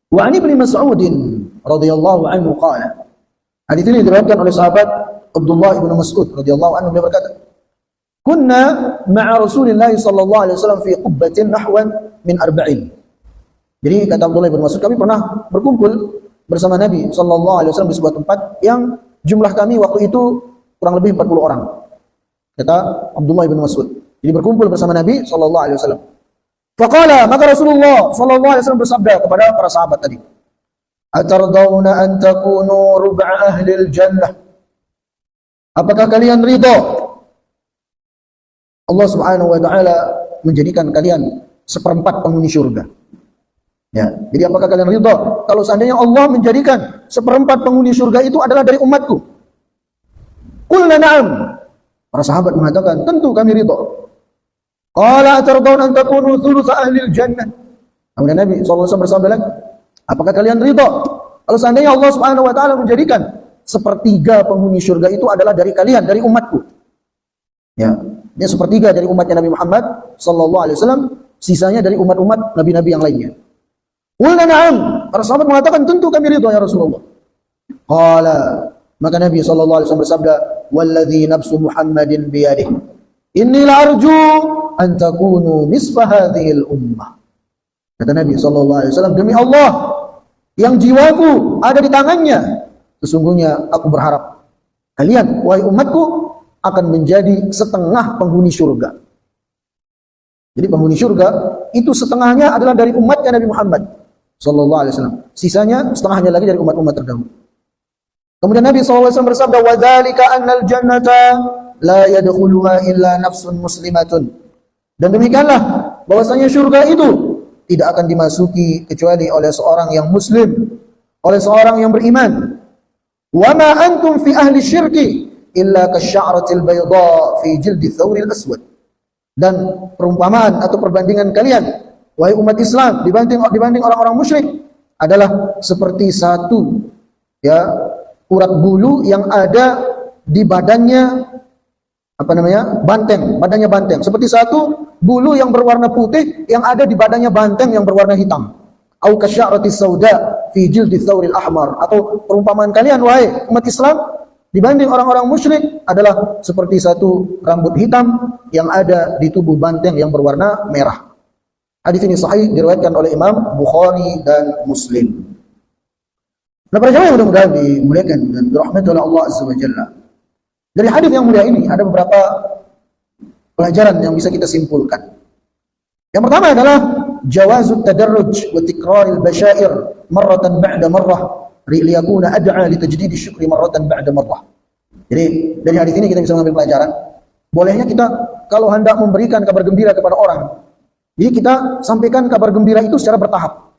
Wa an Ibnu Mas'ud radhiyallahu anhu qala. Hadis ini diriwayatkan oleh sahabat Abdullah bin Mas'ud radhiyallahu anhu, beliau berkata, "Kunna ma'a Rasulillah sallallahu alaihi wasallam fi qubbatin nahwan min arba'in." Jadi kata Abdullah bin Mas'ud, kami pernah berkumpul bersama Nabi sallallahu alaihi wasallam di sebuah tempat yang jumlah kami waktu itu kurang lebih 40 orang. Kata Abdullah bin Mas'ud. Jadi berkumpul bersama Nabi sallallahu alaihi wasallam. Faqala, maka Rasulullah sallallahu alaihi wasallam bersabda kepada para sahabat tadi, "Atardawna an takunu rub'a ahlil jannah?" Apakah kalian ridha Allah Subhanahu wa taala menjadikan kalian seperempat penghuni surga? Ya, jadi apakah kalian ridha kalau seandainya Allah menjadikan seperempat penghuni surga itu adalah dari umatku? Qulna na'am. Para sahabat mengatakan, tentu kami ridha. Qala atardawna an takunu thuluth ahlil jannah? Kemudian Nabi SAW bersabda lagi, apakah kalian ridha kalau seandainya Allah Subhanahu wa taala menjadikan sepertiga penghuni surga itu adalah dari kalian, dari umatku? Ya, dia sepertiga dari umatnya Nabi Muhammad sallallahu alaihi wasallam, sisanya dari umat-umat nabi-nabi yang lainnya. Qulna na'am. Para sahabat mengatakan, tentu kami ridha ya Rasulullah. Qala, maka Nabi sallallahu alaihi wasallam bersabda, "Walladzi nafsu Muhammadin biyadihi, inni la'arju an takunu nisfa hadhil ummah." Kata Nabi sallallahu alaihi wasallam, demi Allah yang jiwaku ada di tangannya, sesungguhnya aku berharap kalian, wahai umatku, akan menjadi setengah penghuni surga. Jadi penghuni surga itu setengahnya adalah dari umatnya Nabi Muhammad sallallahu alaihi wasallam. Sisanya setengahnya lagi dari umat-umat terdahulu. Kemudian Nabi sallallahu alaihi wasallam bersabda, "Wa dzalika annal jannata la yadkhuluha illa nafsun muslimatun." Dan demikianlah bahwasanya surga itu tidak akan dimasuki kecuali oleh seorang yang muslim, oleh seorang yang beriman. "Wa ma antum fi ahli syirki illa kasya'ratil bayda fi jildi thawril aswad." Dan perumpamaan atau perbandingan kalian, wahai umat Islam, dibanding orang-orang musyrik adalah seperti satu urat bulu yang ada di badannya badannya banteng, seperti satu bulu yang berwarna putih yang ada di badannya banteng yang berwarna hitam. Au kasya'ratis sauda fi jildi thawril ahmar, atau perumpamaan kalian wahai umat Islam dibanding orang-orang musyrik adalah seperti satu rambut hitam yang ada di tubuh banteng yang berwarna merah. Hadis ini sahih, diriwayatkan oleh Imam Bukhari dan Muslim. Nah, para jemaah yang mudah-mudahan dimuliakan dan dirahmati oleh Allah Azza wa Jalla. Dari hadis yang mulia ini ada beberapa pelajaran yang bisa kita simpulkan. Yang pertama adalah jawazut tadarruj wa tikraril basyair marratan ba'da marrah liyakuna ad'a li tajdid syukri marratan ba'da marrah. Jadi dari hadis ini kita bisa mengambil pelajaran, bolehnya kita kalau hendak memberikan kabar gembira kepada orang, jadi kita sampaikan kabar gembira itu secara bertahap,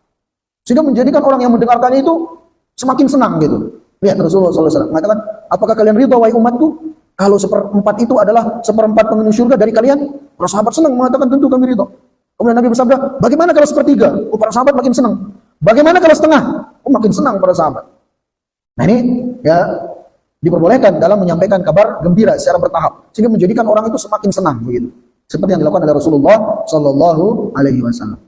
sehingga menjadikan orang yang mendengarkan itu semakin senang gitu. Lihat Rasulullah SAW mengatakan, apakah kalian ridha wahai umatku kalau seperempat itu adalah seperempat penghuni surga dari kalian? Para sahabat senang mengatakan, tentu kami ridha. Kemudian Nabi bersabda, bagaimana kalau sepertiga? Oh, para sahabat makin senang. Bagaimana kalau setengah? Oh, makin senang para sahabat. Nah, ini diperbolehkan dalam menyampaikan kabar gembira secara bertahap, sehingga menjadikan orang itu semakin senang begitu. Seperti yang dilakukan oleh Rasulullah sallallahu alaihi wasallam.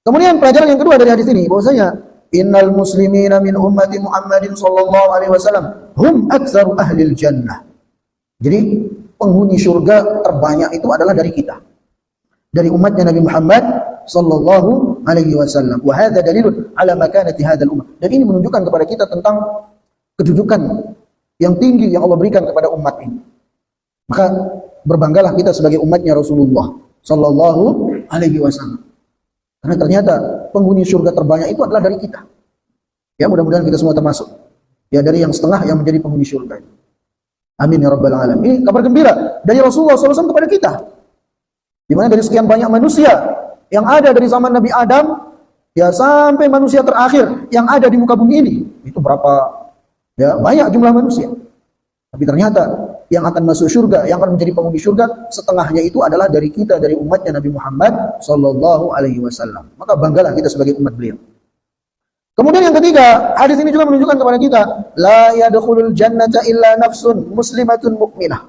Kemudian pelajaran yang kedua dari hadis ini bahwasanya innal muslimina min ummati Muhammadin sallallahu alaihi wasallam hum aktsaru ahlil jannah. Jadi penghuni surga terbanyak itu adalah dari kita, dari umatnya Nabi Muhammad sallallahu alaihi wasallam. Wa hadza dalilun ala makanati hadzal ummah. Dan ini menunjukkan kepada kita tentang kedudukan yang tinggi yang Allah berikan kepada umat ini. Maka berbanggalah kita sebagai umatnya Rasulullah sallallahu alaihi wasallam. Karena ternyata penghuni surga terbanyak itu adalah dari kita. Ya, mudah-mudahan kita semua termasuk ya dari yang setengah yang menjadi penghuni surga. Amin ya rabbal alamin. Ini kabar gembira dari Rasulullah SAW kepada kita. Di mana dari sekian banyak manusia yang ada dari zaman Nabi Adam ya sampai manusia terakhir yang ada di muka bumi ini, itu berapa ya banyak jumlah manusia. Tapi ternyata yang akan masuk surga, yang akan menjadi penghuni surga, setengahnya itu adalah dari kita, dari umatnya Nabi Muhammad sallallahu alaihi wasallam. Maka banggalah kita sebagai umat beliau. Kemudian yang ketiga, hadis ini juga menunjukkan kepada kita, la yadkhulul jannata illa nafsun muslimatun mukminah.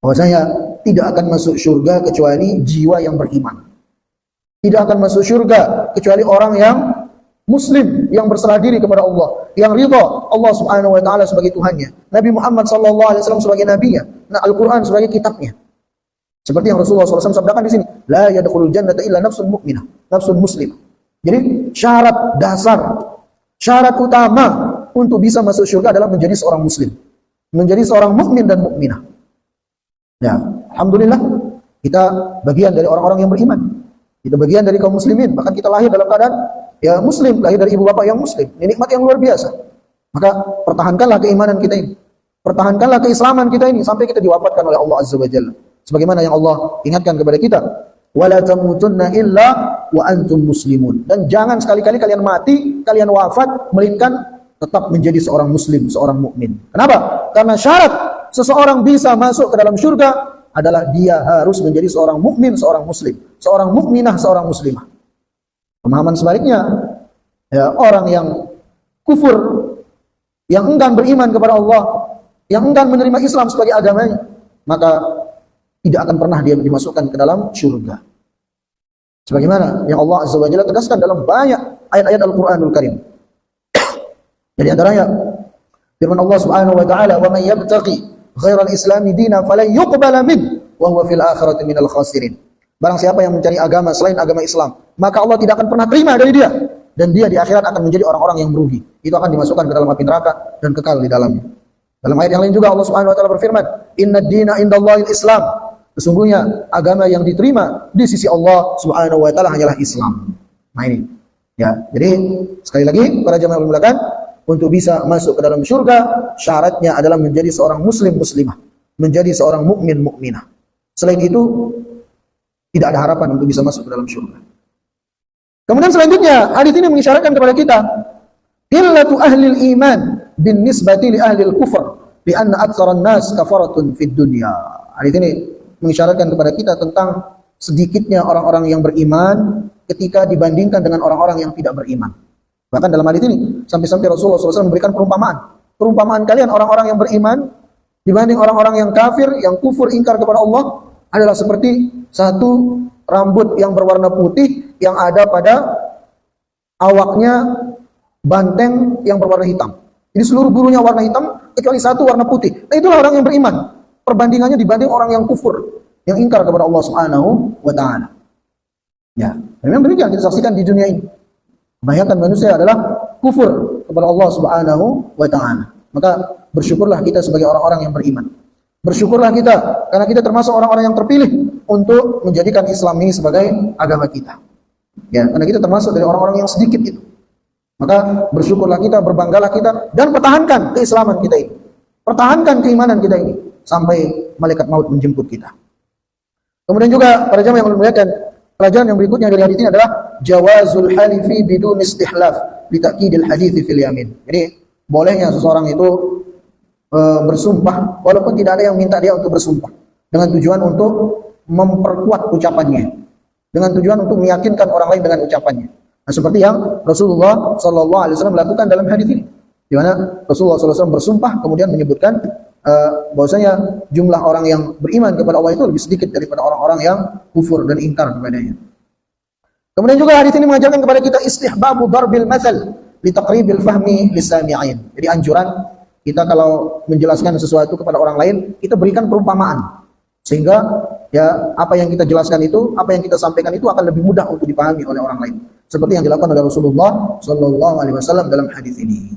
Bahwasanya tidak akan masuk surga kecuali jiwa yang beriman. Tidak akan masuk surga kecuali orang yang Muslim yang berserah diri kepada Allah, yang ridha Allah Subhanahu wa taala sebagai Tuhannya, Nabi Muhammad sallallahu alaihi wasallam sebagai nabinya, nah Al-Qur'an sebagai kitabnya. Seperti yang Rasulullah SAW sabdakan di sini, la yadkhulul jannata illa nafsun mu'minah, nafsun muslimah. Jadi syarat dasar, syarat utama untuk bisa masuk surga adalah menjadi seorang muslim, menjadi seorang mukmin dan mukminah. Ya, alhamdulillah kita bagian dari orang-orang yang beriman. Kita bagian dari kaum muslimin, bahkan kita lahir dalam keadaan ya muslim, lahir dari ibu bapak yang muslim. Ini nikmat yang luar biasa. Maka pertahankanlah keimanan kita ini. Pertahankanlah keislaman kita ini sampai kita diwafatkan oleh Allah Azza wa Jalla. Sebagaimana yang Allah ingatkan kepada kita, wala tamutunna illa wa antum muslimun. Dan jangan sekali-kali kalian mati, kalian wafat melainkan tetap menjadi seorang muslim, seorang mukmin. Kenapa? Karena syarat seseorang bisa masuk ke dalam surga adalah dia harus menjadi seorang mukmin, seorang muslim, seorang mukminah, seorang muslimah. Pemahaman sebaliknya, ya, orang yang kufur, yang enggan beriman kepada Allah, yang enggan menerima Islam sebagai agamanya, maka tidak akan pernah dia dimasukkan ke dalam surga. Sebagaimana yang Allah Azza wa Jalla tegaskan dalam banyak ayat-ayat Al-Qur'anul Karim. Jadi antaranya firman Allah Subhanahu wa taala, "Wa may yabtaghi ghairal islami dinan falan yuqbala min wa huwa fil akhirati minal khasirin." Barang siapa yang mencari agama selain agama Islam, maka Allah tidak akan pernah terima dari dia, dan dia di akhirat akan menjadi orang-orang yang merugi. Itu akan dimasukkan ke dalam api neraka dan kekal di dalamnya. Dalam ayat yang lain juga Allah Subhanahu wa taala berfirman, "Innad dina indallahil Islam." Sesungguhnya agama yang diterima di sisi Allah Subhanahu wa taala hanyalah Islam. Nah ini. Ya, jadi sekali lagi para jamaah dimulakan, untuk bisa masuk ke dalam surga syaratnya adalah menjadi seorang muslim muslimah, menjadi seorang mukmin mukminah. Selain itu tidak ada harapan untuk bisa masuk ke dalam surga. Kemudian selanjutnya hadis ini mengisyaratkan kepada kita qillatu ahlil iman bin nisbati li ahlil kufr bi anna aktsaran nas kafaratun fid dunya. Hadis ini mengisyaratkan kepada kita tentang sedikitnya orang-orang yang beriman ketika dibandingkan dengan orang-orang yang tidak beriman. Bahkan dalam hadis ini sampai-sampai Rasulullah SAW memberikan perumpamaan. Perumpamaan kalian orang-orang yang beriman dibanding orang-orang yang kafir, yang kufur, ingkar kepada Allah adalah seperti satu rambut yang berwarna putih yang ada pada awaknya banteng yang berwarna hitam. Jadi seluruh bulunya warna hitam kecuali satu warna putih. Nah itulah orang yang beriman. Perbandingannya dibanding orang yang kufur, yang ingkar kepada Allah Subhanahu wa taala. Ya, memang demikian kita saksikan di dunia ini. Kebanyakan manusia adalah kufur kepada Allah Subhanahu wa taala. Maka bersyukurlah kita sebagai orang-orang yang beriman. Bersyukurlah kita karena kita termasuk orang-orang yang terpilih untuk menjadikan Islam ini sebagai agama kita. Ya, karena kita termasuk dari orang-orang yang sedikit itu. Maka bersyukurlah kita, berbanggalah kita, dan pertahankan keislaman kita ini. Pertahankan keimanan kita ini sampai malaikat maut menjemput kita. Kemudian juga para jamaah yang memuliakan, pelajaran yang berikutnya dari hadis ini adalah jawazul halifi bidun istihlaf li ta'kidil hadits fil yamin. Jadi bolehnya seseorang itu bersumpah walaupun tidak ada yang minta dia untuk bersumpah, dengan tujuan untuk memperkuat ucapannya, dengan tujuan untuk meyakinkan orang lain dengan ucapannya. Nah, seperti yang Rasulullah sallallahu alaihi wasallam lakukan dalam hadis ini, di mana Rasulullah sallallahu alaihi wasallam bersumpah kemudian menyebutkan bahwasanya jumlah orang yang beriman kepada Allah itu lebih sedikit daripada orang-orang yang kufur dan ingkar kepadanya. Kemudian juga hadis ini mengajarkan kepada kita istihbabu darbil matsal li taqribil fahmi lisami'in. Jadi anjuran kita kalau menjelaskan sesuatu kepada orang lain, kita berikan perumpamaan sehingga ya apa yang kita jelaskan itu, apa yang kita sampaikan itu akan lebih mudah untuk dipahami oleh orang lain. Seperti yang dilakukan oleh Rasulullah sallallahu alaihi wasallam dalam hadis ini.